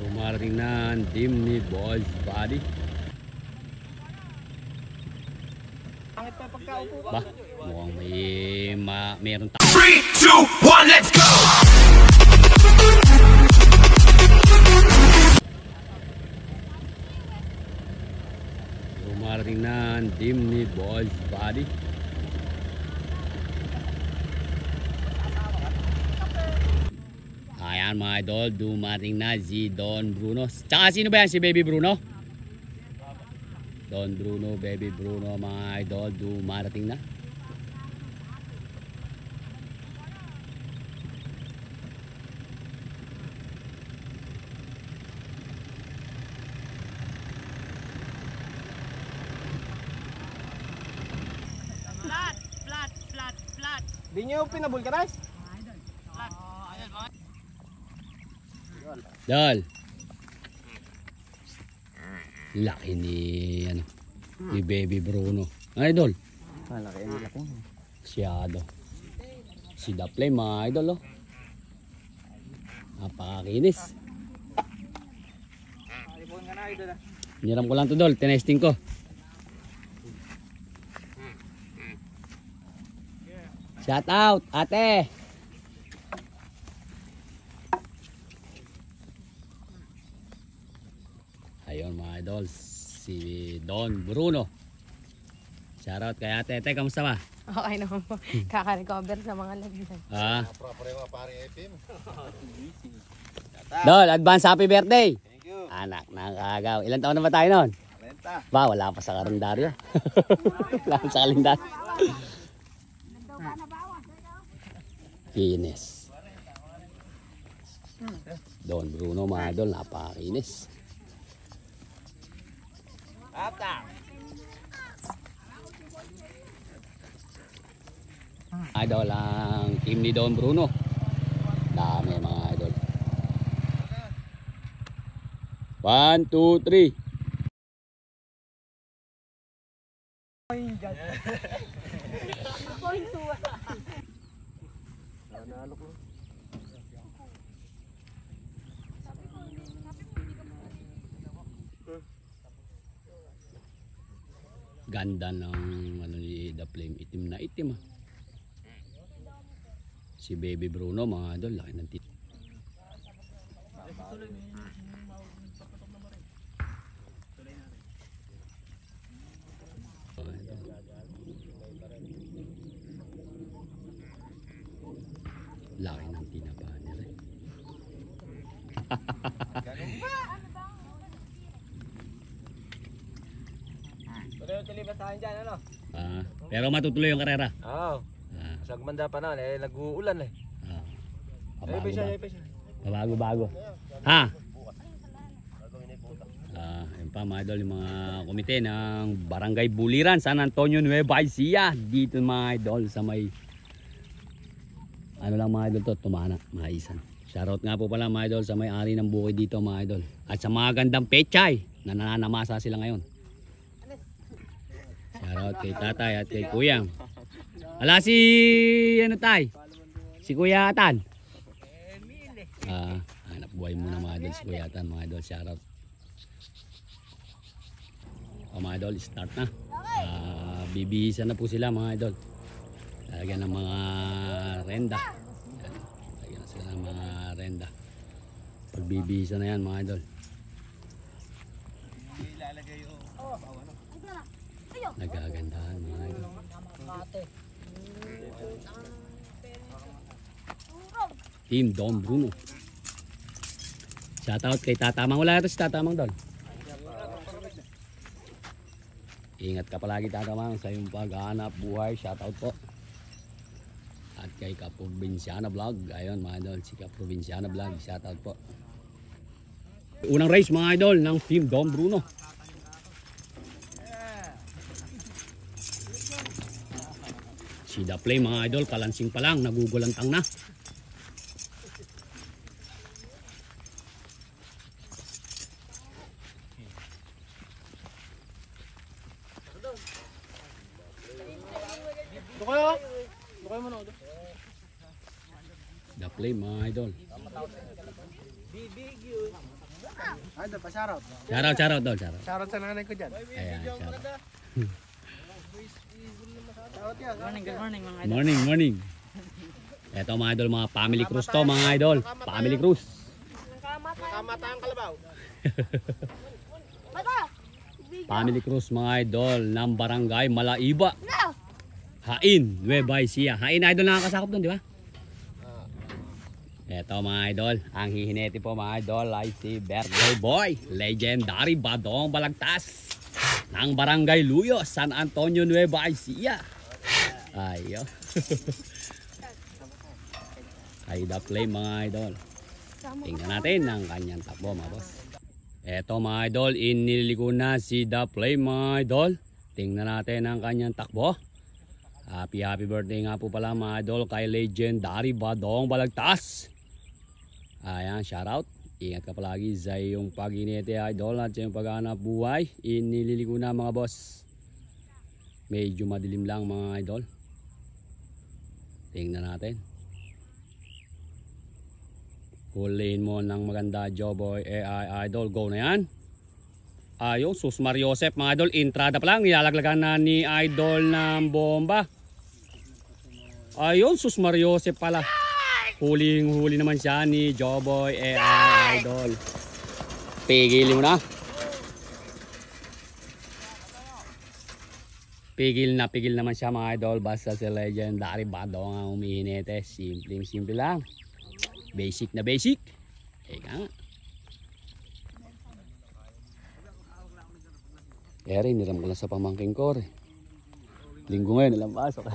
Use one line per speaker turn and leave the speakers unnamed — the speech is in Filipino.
Dumarating na ang team ni Boys Buddy. Ba, mukhang meron tayo.
3, 2, 1, let's go!
Dumarating na ang team ni Boys Buddy. Ayan mga idol, dumating na si Don Bruno. Tsaka sino ba yan? Si Baby Bruno? Don Bruno, Baby Bruno mga idol, dumarating na.
Flat.
Di nyo pinabulkanize?
Dol. Laki ni ni Baby Bruno. Idol.
Laki.
Siyado. Si Daplay mga idol oh. Napakakinis. Niram ko lang to Dol, tinesting ko. Shout out, ate. Ayun mga idol, si Don Bruno. Shout out kay ate. Ate, kamusta ba?
Okay naman po. Kaka-recover sa mga lagyan.
Dol, advance happy birthday.
Thank you.
Anak ng kagaw. Ilan taon na ba tayo noon?
40.
Ba, wala pa sa kalendaryo. Wala pa sa kalendaryo. Kinis. Don Bruno mga idol, napakakinis. Idol ang team ni Don Bruno. Dami mga idol. 1, 2, 3. Ganda ng ni The Flame, itim na itim ah. Si Baby Bruno mga idol, laki ng tito. Laki ng tinapa nila.
Tuloy ba tayo dyan, ano?
Pero matutuloy yung karera.
Oo. Sagmanda pa na, nag-uulan eh.
Bago-bago. Ha? Yun pa mga idol, yung mga komite ng Barangay Buliran, San Antonio, Nueva Ecija. Dito mga idol sa may ano lang mga idol to, Tumana, Maisan. Shoutout nga po pala mga idol sa may-ari ng bukid dito mga idol. At sa mga gandang pechay na nananamasa sila ngayon. Shoutout kay tatay at kay kuya. Ala si ano tay? Si Kuya Atan. Hanap buhay muna mga idol si Kuya Atan mga idol. Shoutout. Mga idol, start na. Bibihisa na po sila mga idol. Lagyan ng mga renda. Lagyan na sila ng mga renda. Pagbibihisa na yan mga idol. Nagagandahan mga idol. Team Don Bruno. Shoutout kay Tatamang. Wala ito si Tatamang Don. Ingat ka palagi Tatamang sa iyong paghahanap buhay. Shoutout po. At kay Kaprovinsiana Vlog. Ayun mga idol, si Kaprovinsiana Vlog. Shoutout po. Unang race mga idol ng Team Don Bruno. Si The Flame mga idol, kalansing pa lang, nagugulantang na. Flame mga idol.
Ay, doon pa shoutout.
Shoutout Dol, shoutout.
Shoutout sa nanay ko dyan.
Ayan, shoutout.
Good morning mga idol.
Morning. Eto mga idol, mga family cruise to mga idol. Family cruise.
Nakamata ang kalabaw.
Family cruise mga idol ng barangay Malaiba. Hain, Nueva Ecija. Hain idol nakakasakop doon, di ba? Eto mga idol, ang hihinete po mga idol ay si Birthday Boy, legendary Badong Balagtas ng barangay Luyo, San Antonio, Nueva Ecija. Ayo. Ay the play mga idol. Tingnan natin ang kanyang takbo mga boss. Eto mga idol, inililiko na si The Play mga idol. Tingnan natin ang kanyang takbo. Happy birthday nga po pala mga idol kay legendary Badong Balagtas. Ayan, shoutout. Ingat ka palagi sa iyong pag-inete idol at sa iyong paghanap buhay. Inililiko na mga boss. Medyo madilim lang mga idol. Tingnan natin. Huliin mo ng maganda, Joboy AI idol. Go na yan. Ayun, Sus Mariosep mga idol. Entrada pa lang. Nilalaglagan na ni idol ng bomba. Ayun, Sus Mariosep pala. Huli naman siya ni Joboy AI idol. Pigilin mo na. Pigil naman siya mga idol. Basta si legendary Badong ang umihinete. Simple lang. Basic na basic. Eka nga. Niram ko lang sa pamangking ko. Linggo ngayon, ilang pasok.